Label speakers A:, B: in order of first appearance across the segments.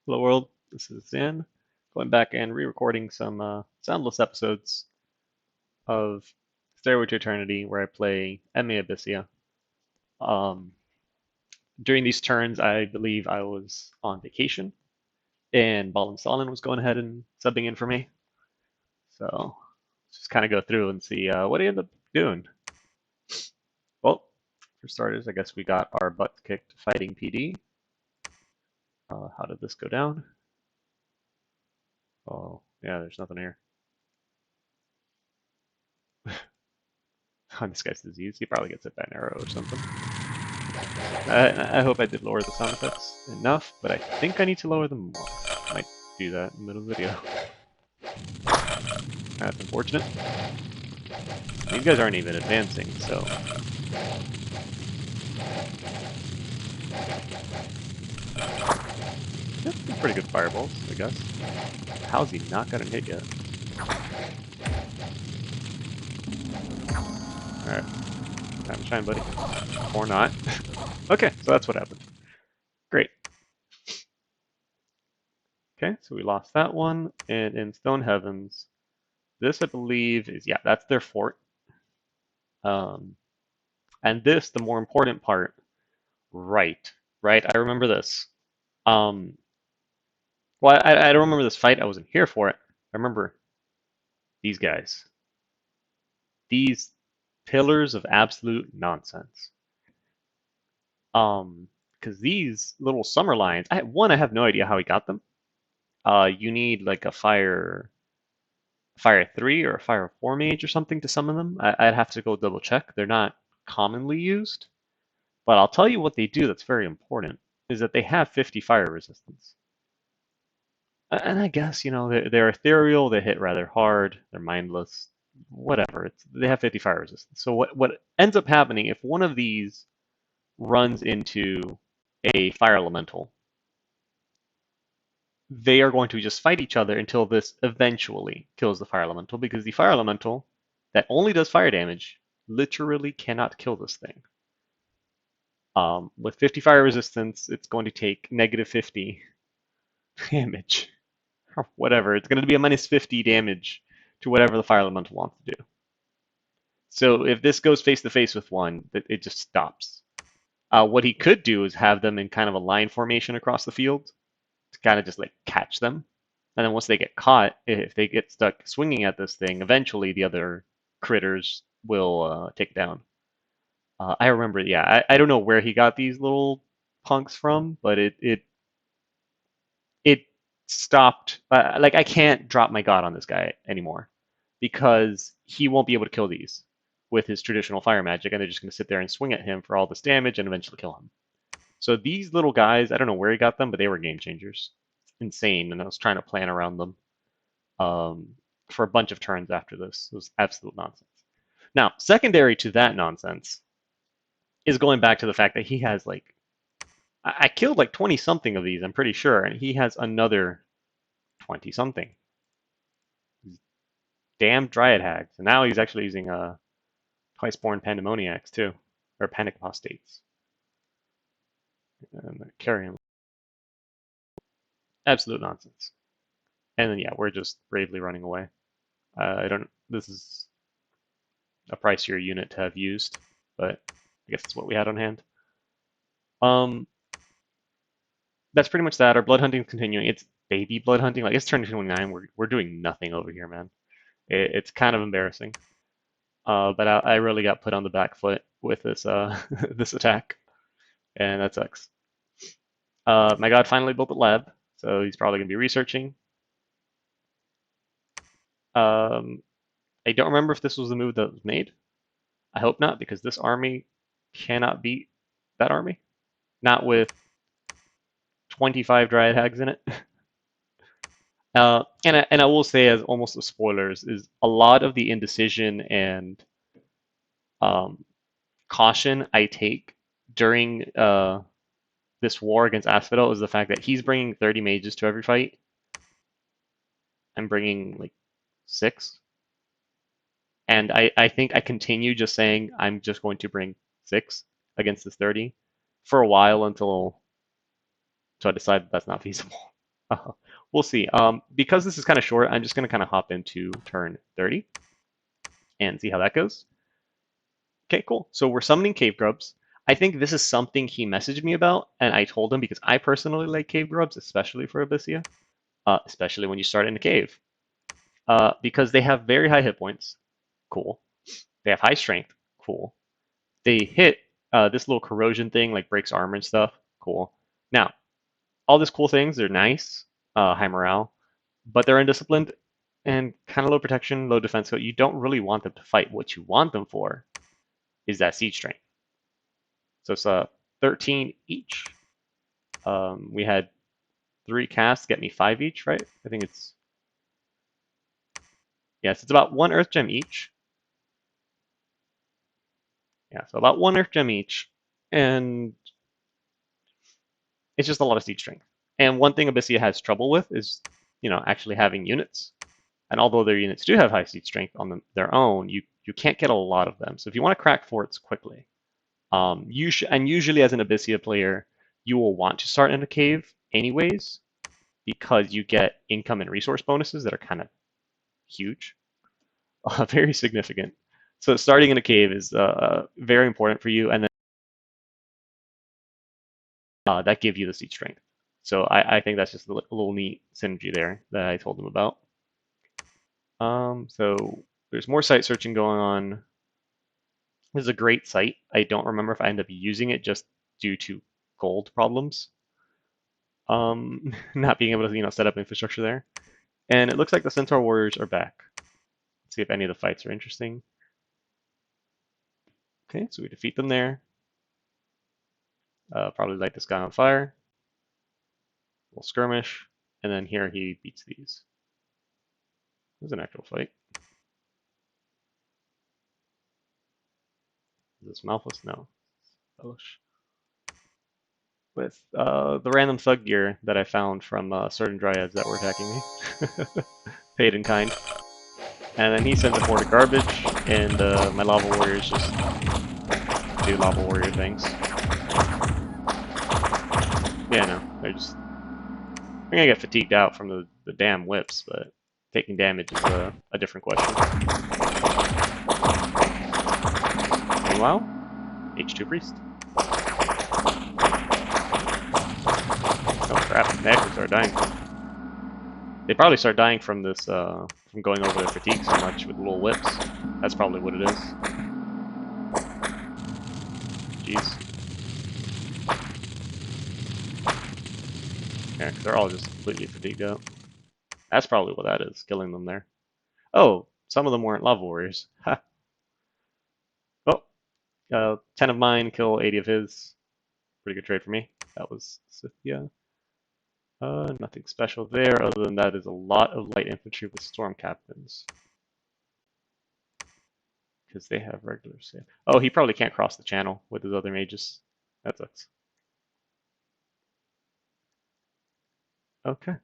A: Hello world, this is Zan, going back and re-recording some soundless episodes of Stairway to Eternity where I play Abysia. Um, During these turns, I believe I was on vacation, and Ball and Stalin was going ahead and subbing in for me. So let's just kind of go through and see what I end up doing. Well, for starters, I guess we got our butts kicked fighting PD. How did this go down? Oh, yeah, there's nothing here. On this guy's disease, he probably gets hit by an arrow or something. I hope I did lower the sound effects enough, but I think I need to lower them more. I might do that in the middle of the video. That's unfortunate. These guys aren't even advancing, so... Yeah, they're pretty good fireballs, I guess. How's he not gotten hit yet? Alright, time to shine, buddy. Or not. Okay, so that's what happened. Great. Okay, so we lost that one, and in Stone Heavens, this I believe is, yeah, that's their fort. And this, the more important part, right, right, I remember this. Um, well, I don't remember this fight, I wasn't here for it. I remember these guys. These pillars of absolute nonsense. Because these little summer lions, I have no idea how he got them. You need like a fire 3 or a fire 4 mage or something to summon them. I'd have to go double check. They're not commonly used. But I'll tell you what they do that's very important, is that they have 50 fire resistance. And I guess, they're ethereal, they hit rather hard, they're mindless, whatever. They have 50 fire resistance. So what ends up happening if one of these runs into a fire elemental, they are going to just fight each other until this eventually kills the fire elemental, because the fire elemental that only does fire damage literally cannot kill this thing. With 50 fire resistance, it's going to take negative 50 damage. Or whatever. It's going to be a minus 50 damage to whatever the fire elemental wants to do. So if this goes face to face with one, it just stops. What he could do is have them in kind of a line formation across the field to kind of just like catch them. And then once they get caught, if they get stuck swinging at this thing, eventually the other critters will take it down. I remember, yeah, I don't know where he got these little punks from, but it stopped. Like I can't drop my god on this guy anymore because he won't be able to kill these with his traditional fire magic, and they're just going to sit there and swing at him for all this damage and eventually kill him. So these little guys, I don't know where he got them, but they were game changers. Insane, and I was trying to plan around them for a bunch of turns after this. It was absolute nonsense. Now, secondary to that nonsense is going back to the fact that he has like I killed like 20 something of these, I'm pretty sure, and he has another 20 something. Damn Dryad Hags. And now he's actually using Twice-Born Pandemoniacs too, or Panic Apostates. And carrying absolute nonsense. And then yeah, we're just bravely running away. I don't. This is a pricier unit to have used, but I guess it's what we had on hand. Um, that's pretty much that. Our blood hunting is continuing. It's baby blood hunting. Like it's turn 29. We're doing nothing over here, man. It's kind of embarrassing. But I really got put on the back foot with this this attack, and that sucks. My god finally built a lab, so he's probably gonna be researching. Um, I don't remember if this was the move that was made. I hope not, because this army cannot beat that army. Not with 25 Dryad Hags in it. And I will say, as almost a spoilers, is a lot of the indecision and um, caution I take during this war against Asphodel is the fact that he's bringing 30 mages to every fight. I'm bringing like 6. And I think I continue just saying I'm just going to bring 6 against this 30 for a while until I decide that's not feasible. We'll see. Because this is kind of short, I'm just going to kind of hop into turn 30 and see how that goes. Okay, cool. So we're summoning cave grubs. I think this is something he messaged me about, and I told him because I personally like cave grubs, especially for Abysia, especially when you start in a cave, because they have very high hit points. Cool. They have high strength. Cool. They hit this little corrosion thing, like breaks armor and stuff. Cool. Now, all these cool things, they're nice, high morale, but they're undisciplined and kind of low protection, low defense. So you don't really want them to fight. What you want them for is that siege strength. So it's 13 each. We had 3 casts get me 5 each, right? I think it's yes, it's about 1 earth gem each. Yeah, so about 1 earth gem each, and it's just a lot of siege strength. And one thing Abysia has trouble with is, actually having units. And although their units do have high siege strength on their own, you can't get a lot of them. So if you want to crack forts quickly, usually as an Abysia player, you will want to start in a cave anyways, because you get income and resource bonuses that are kind of huge, very significant. So starting in a cave is very important for you, and then that give you the siege strength. So I think that's just a little neat synergy there that I told them about. So there's more site searching going on. This is a great site. I don't remember if I end up using it just due to gold problems. Not being able to set up infrastructure there. And it looks like the Centaur Warriors are back. Let's see if any of the fights are interesting. Okay, so we defeat them there. Probably light this guy on fire. We'll skirmish, and then here he beats these. There's an actual fight. Is this Malthus? No. Bellish. With the random thug gear that I found from certain dryads that were attacking me. Paid in kind. And then he sends a horde of garbage, and my lava warriors just do lava warrior things. Yeah, no, they're just... I'm gonna get fatigued out from the damn whips, but taking damage is a different question. Meanwhile, H2 Priest. Oh crap, they actually start dying. They probably start dying from this, from going over their fatigue so much with little whips. That's probably what it is. Jeez. Yeah, because they're all just completely fatigued out. That's probably what that is, killing them there. Oh, some of them weren't lava warriors. Ha. Oh, 10 of mine, kill 80 of his. Pretty good trade for me. That was Scythia. Nothing special there, other than that is a lot of light infantry with storm captains. Because they have regular save. Oh, he probably can't cross the channel with his other mages. That sucks. Okay.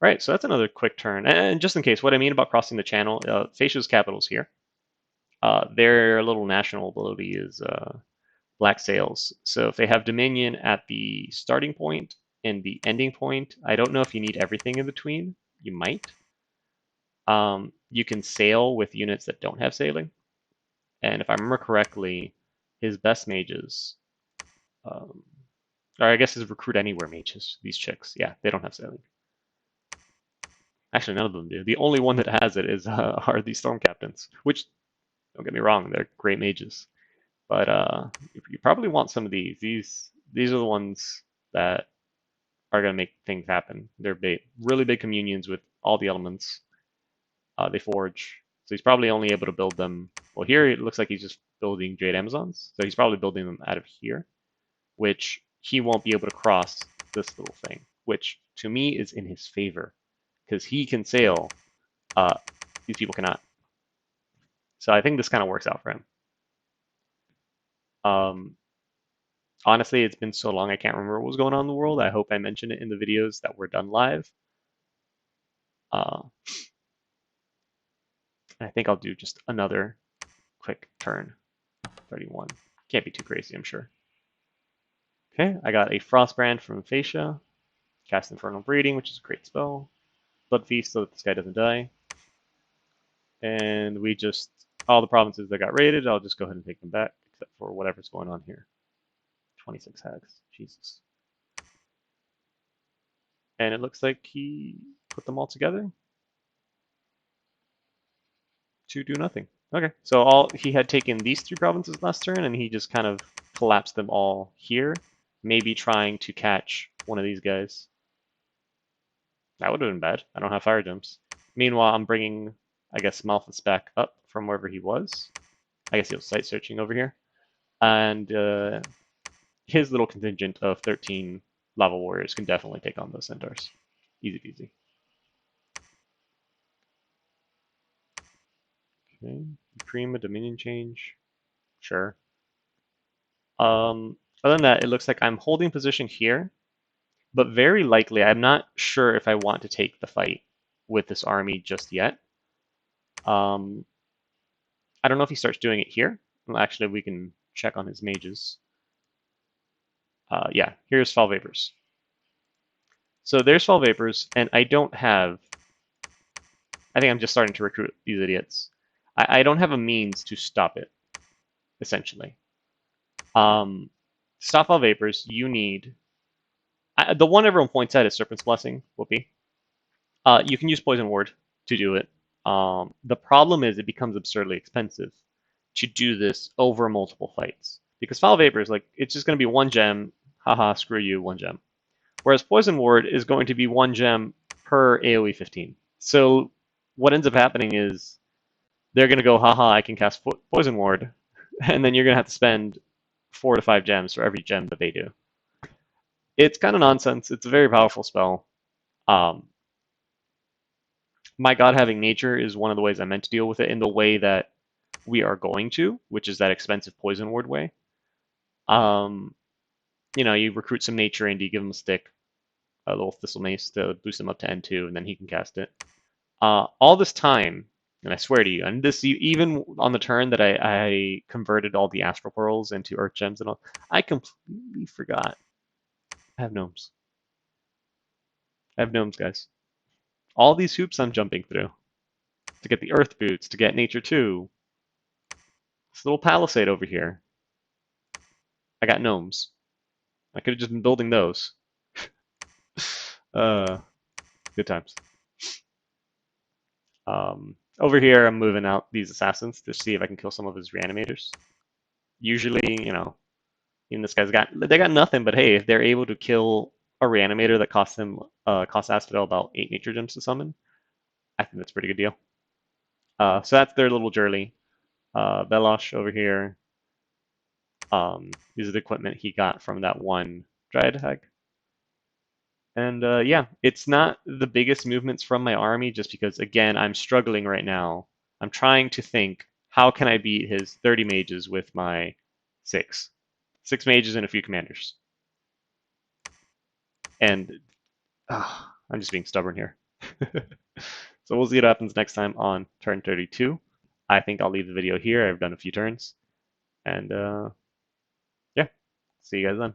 A: Right, so that's another quick turn. And just in case, what I mean about crossing the channel, Facia's capital's here. Their little national ability is Black Sails. So if they have Dominion at the starting point and the ending point, I don't know if you need everything in between. You might. You can sail with units that don't have sailing. And if I remember correctly, his best mages, or I guess his recruit anywhere mages, these chicks, yeah, they don't have sailing. Actually, none of them do. The only one that has it is are these storm captains, which, don't get me wrong, they're great mages. But you probably want some of these. These are the ones that are going to make things happen. They're really big communions with all the elements. They forge. So he's probably only able to build them. Well, here it looks like he's just building Jade Amazons. So he's probably building them out of here, which he won't be able to cross this little thing, which to me is in his favor because he can sail. These people cannot. So I think this kind of works out for him. Honestly, it's been so long I can't remember what was going on in the world. I hope I mentioned it in the videos that were done live. I think I'll do just another quick turn. 31. Can't be too crazy, I'm sure. Okay, I got a Frostbrand from Facia. Cast Infernal Breeding, which is a great spell. Blood Feast so that this guy doesn't die. And we just, all the provinces that got raided, I'll just go ahead and take them back, except for whatever's going on here. 26 hags. Jesus. And it looks like he put them all together to do nothing. Okay, so he had taken these 3 provinces last turn, and he just kind of collapsed them all here, maybe trying to catch one of these guys. That would have been bad. I don't have fire gems. Meanwhile, I'm bringing, I guess, Malthus back up from wherever he was. I guess he was site searching over here. And his little contingent of 13 lava warriors can definitely take on those centaurs. Easy peasy. Okay, Prima Dominion change. Sure. Other than that, it looks like I'm holding position here, but very likely I'm not sure if I want to take the fight with this army just yet. I don't know if he starts doing it here. Well, actually, we can check on his mages. Yeah, here's Fall Vapors. So there's Fall Vapors, and I don't have... I think I'm just starting to recruit these idiots. I don't have a means to stop it, essentially. Stop Fall Vapors, you need... the one everyone points at is Serpent's Blessing, Whoopee. You can use Poison Ward to do it. The problem is it becomes absurdly expensive to do this over multiple fights. Because Foul Vapor is like, it's just going to be 1 gem, haha, screw you, 1 gem. Whereas Poison Ward is going to be 1 gem per AoE 15. So what ends up happening is they're going to go, haha, I can cast Poison Ward, and then you're going to have to spend 4 to 5 gems for every gem that they do. It's kind of nonsense. It's a very powerful spell. My God having nature is one of the ways I meant to deal with it in the way that we are going to, which is that expensive poison ward way. You recruit some nature into, you give him a stick, a little thistle mace to boost him up to N2, and then he can cast it. All this time, and I swear to you, and this even on the turn that I converted all the astral pearls into earth gems and all, I completely forgot. I have gnomes. Guys. All these hoops I'm jumping through to get the earth boots, to get nature 2. This little palisade over here. I got gnomes. I could have just been building those. Good times. Over here, I'm moving out these assassins to see if I can kill some of his reanimators. Usually, even this guy's they got nothing, but hey, if they're able to kill a reanimator that costs Asphodel about 8 nature gems to summon, I think that's a pretty good deal. So that's their little Jurley. Belosh over here. These are the equipment he got from that one Dryad hag. And yeah, it's not the biggest movements from my army just because, again, I'm struggling right now. I'm trying to think, how can I beat his 30 mages with my 6? 6 mages and a few commanders. And I'm just being stubborn here. So we'll see what happens next time on turn 32. I think I'll leave the video here. I've done a few turns. And yeah, see you guys then.